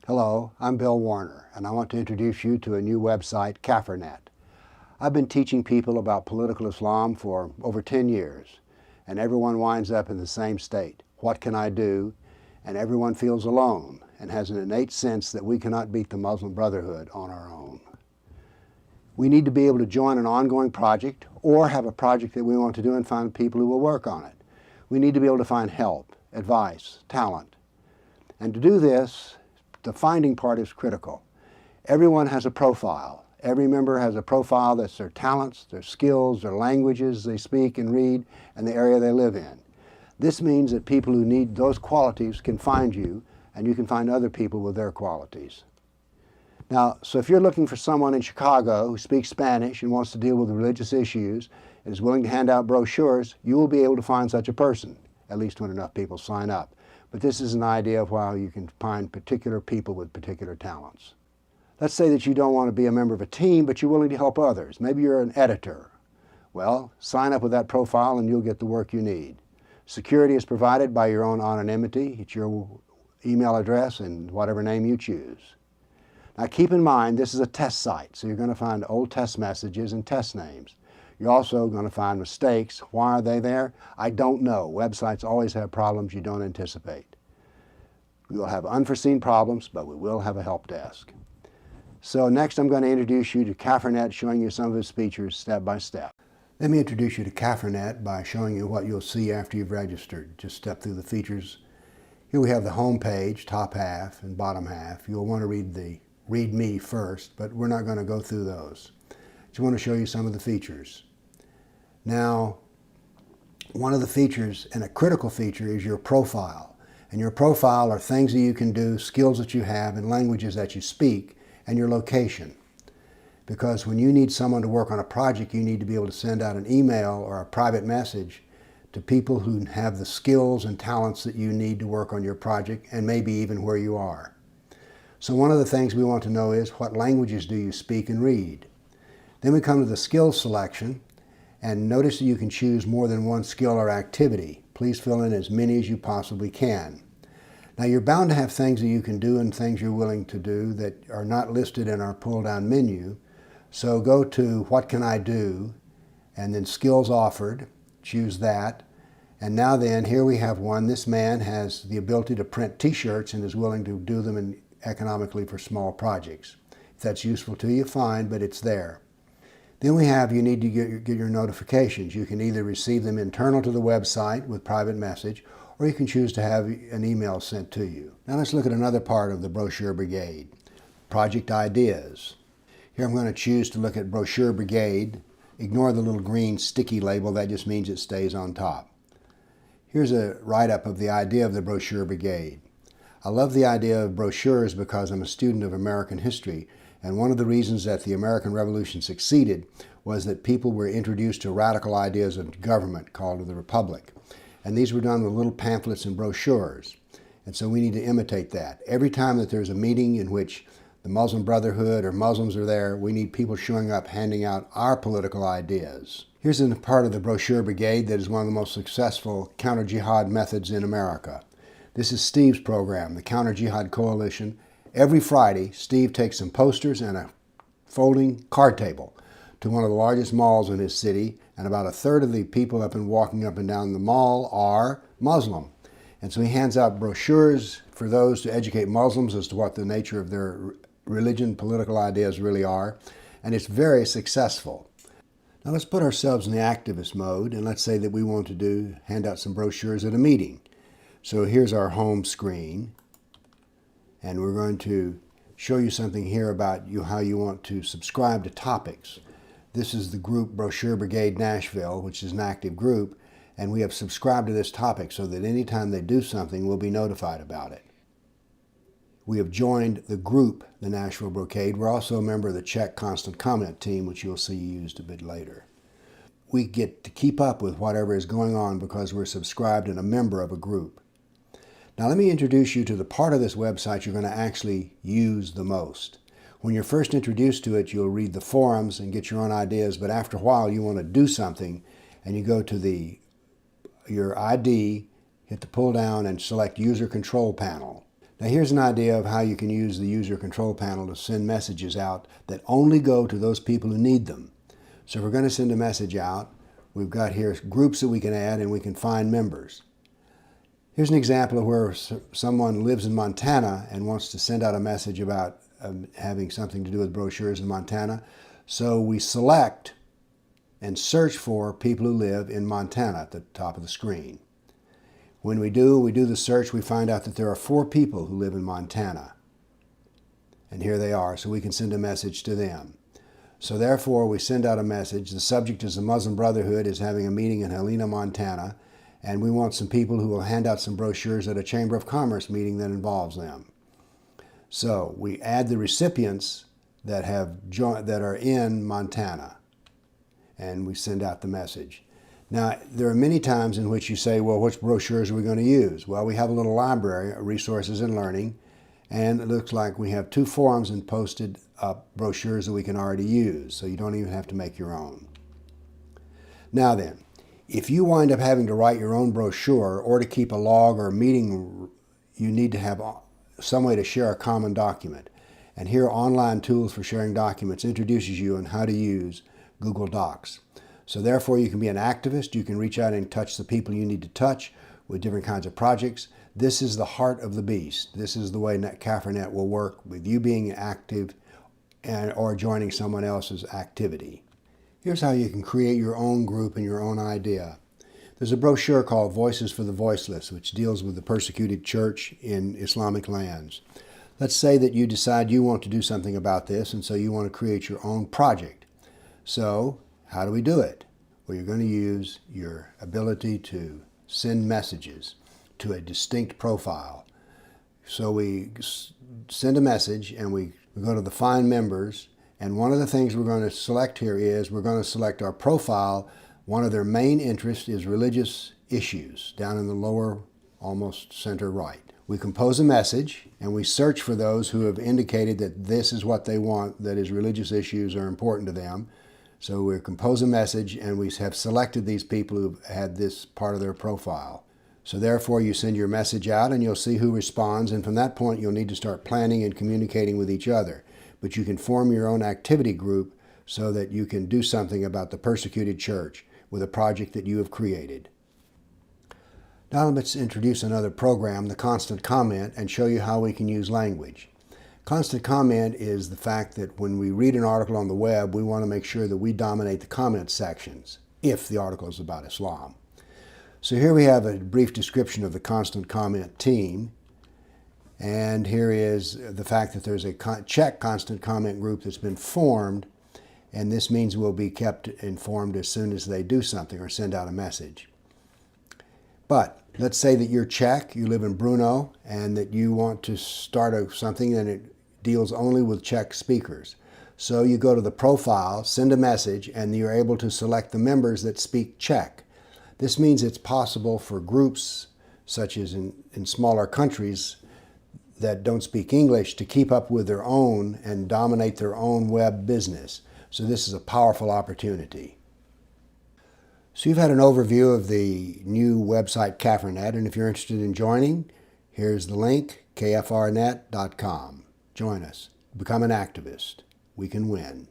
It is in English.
Hello, I'm Bill Warner, and I want to introduce you to a new website, Kafir Net. I've been teaching people about political Islam for over 10 years, and everyone winds up in the same state. What can I do? And everyone feels alone and has an innate sense that we cannot beat the Muslim Brotherhood on our own. We need to be able to join an ongoing project or have a project that we want to do and find people who will work on it. We need to be able to find help, advice, talent. And to do this, the finding part is critical. Everyone has a profile. Every member has a profile that's their talents, their skills, their languages they speak and read, and the area they live in. This means that people who need those qualities can find you, and you can find other people with their qualities. Now, so if you're looking for someone in Chicago who speaks Spanish and wants to deal with religious issues and is willing to hand out brochures, you will be able to find such a person, at least when enough people sign up. But this is an idea of how you can find particular people with particular talents. Let's say that you don't want to be a member of a team, but you're willing to help others. Maybe you're an editor. Well, sign up with that profile and you'll get the work you need. Security is provided by your own anonymity. It's your email address and whatever name you choose. Now keep in mind, this is a test site, so you're going to find old test messages and test names. You're also going to find mistakes. Why are they there? I don't know. Websites always have problems you don't anticipate. We will have unforeseen problems, but we will have a help desk. So next I'm going to introduce you to Kafir Net, showing you some of its features step by step. Let me introduce you to Kafir Net by showing you what you'll see after you've registered. Just step through the features. Here we have the home page, top half and bottom half. You'll want to read the Read Me first, but we're not going to go through those. Just want to show you some of the features. Now, one of the features, and a critical feature, is your profile. And your profile are things that you can do, skills that you have, and languages that you speak, and your location. Because when you need someone to work on a project, you need to be able to send out an email or a private message to people who have the skills and talents that you need to work on your project, and maybe even where you are. So one of the things we want to know is, what languages do you speak and read? Then we come to the skills selection, and notice that you can choose more than one skill or activity. Please fill in as many as you possibly can. Now you're bound to have things that you can do and things you're willing to do that are not listed in our pull-down menu. So go to What Can I Do? And then Skills Offered. Choose that. And now then, here we have one. This man has the ability to print t-shirts and is willing to do them economically for small projects. If that's useful to you, fine, but it's there. Then we have, you need to get your notifications. You can either receive them internal to the website with private message, or you can choose to have an email sent to you. Now let's look at another part of the Brochure Brigade, project ideas. Here I'm going to choose to look at Brochure Brigade. Ignore the little green sticky label, that just means it stays on top. Here's a write-up of the idea of the Brochure Brigade. I love the idea of brochures because I'm a student of American history, and one of the reasons that the American Revolution succeeded was that people were introduced to radical ideas of government called the Republic. And these were done with little pamphlets and brochures. And so we need to imitate that. Every time that there's a meeting in which the Muslim Brotherhood or Muslims are there, we need people showing up handing out our political ideas. Here's a part of the Brochure Brigade that is one of the most successful counter-jihad methods in America. This is Steve's program, the Counter-Jihad Coalition. Every Friday, Steve takes some posters and a folding card table to one of the largest malls in his city, and about a third of the people walking up and down the mall are Muslim. And so he hands out brochures for those to educate Muslims as to what the nature of their religion, political ideas really are, and it's very successful. Now let's put ourselves in the activist mode, and let's say that we want to hand out some brochures at a meeting. So here's our home screen. And we're going to show you something here about how you want to subscribe to topics. This is the group Brochure Brigade Nashville, which is an active group, and we have subscribed to this topic so that anytime they do something, we'll be notified about it. We have joined the group, the Nashville Brocade. We're also a member of the Check Constant Comment team, which you'll see used a bit later. We get to keep up with whatever is going on because we're subscribed and a member of a group. Now let me introduce you to the part of this website you're going to actually use the most. When you're first introduced to it, you'll read the forums and get your own ideas, but after a while you want to do something, and you go to your ID, hit the pull down and select User Control Panel. Now here's an idea of how you can use the user control panel to send messages out that only go to those people who need them. So if we're going to send a message out, we've got here groups that we can add and we can find members. Here's an example of where someone lives in Montana and wants to send out a message about having something to do with brochures in Montana. So we select and search for people who live in Montana at the top of the screen. When we do the search, we find out that there are 4 people who live in Montana. And here they are, so we can send a message to them. So therefore, we send out a message. The subject is the Muslim Brotherhood is having a meeting in Helena, Montana, and we want some people who will hand out some brochures at a Chamber of Commerce meeting that involves them. So we add the recipients that are in Montana, and we send out the message. Now, there are many times in which you say, well, which brochures are we going to use? Well, we have a little library, Resources and Learning, and it looks like we have 2 forums and posted up brochures that we can already use, so you don't even have to make your own. Now then, if you wind up having to write your own brochure or to keep a log or a meeting, you need to have some way to share a common document. And here, Online Tools for Sharing Documents introduces you on how to use Google Docs. So therefore, you can be an activist. You can reach out and touch the people you need to touch with different kinds of projects. This is the heart of the beast. This is the way Kafir Net will work, with you being active or joining someone else's activity. Here's how you can create your own group and your own idea. There's a brochure called Voices for the Voiceless, which deals with the persecuted church in Islamic lands. Let's say that you decide you want to do something about this, and so you want to create your own project. So, how do we do it? Well, you're going to use your ability to send messages to a distinct profile. So we send a message and we go to the Find Members, and one of the things we're going to select here is we're going to select our profile. One of their main interests is religious issues, down in the lower, almost center right. We compose a message and we search for those who have indicated that this is what they want, that is, religious issues are important to them. So we compose a message and we have selected these people who've had this part of their profile. So therefore you send your message out and you'll see who responds, and from that point you'll need to start planning and communicating with each other. But you can form your own activity group so that you can do something about the persecuted church with a project that you have created. Now let's introduce another program, the Constant Comment, and show you how we can use language. Constant comment is the fact that when we read an article on the web, we want to make sure that we dominate the comment sections, if the article is about Islam. So here we have a brief description of the Constant Comment team. And here is the fact that there's a Czech Constant Comment group that's been formed, and this means we'll be kept informed as soon as they do something or send out a message. But let's say that you're Czech, you live in Brno, and that you want to start something and it deals only with Czech speakers. So you go to the profile, send a message, and you're able to select the members that speak Czech. This means it's possible for groups, such as in smaller countries that don't speak English, to keep up with their own and dominate their own web business. So this is a powerful opportunity. So you've had an overview of the new website Kafir Net, and if you're interested in joining, here's the link, kfrnet.com. Join us. Become an activist. We can win.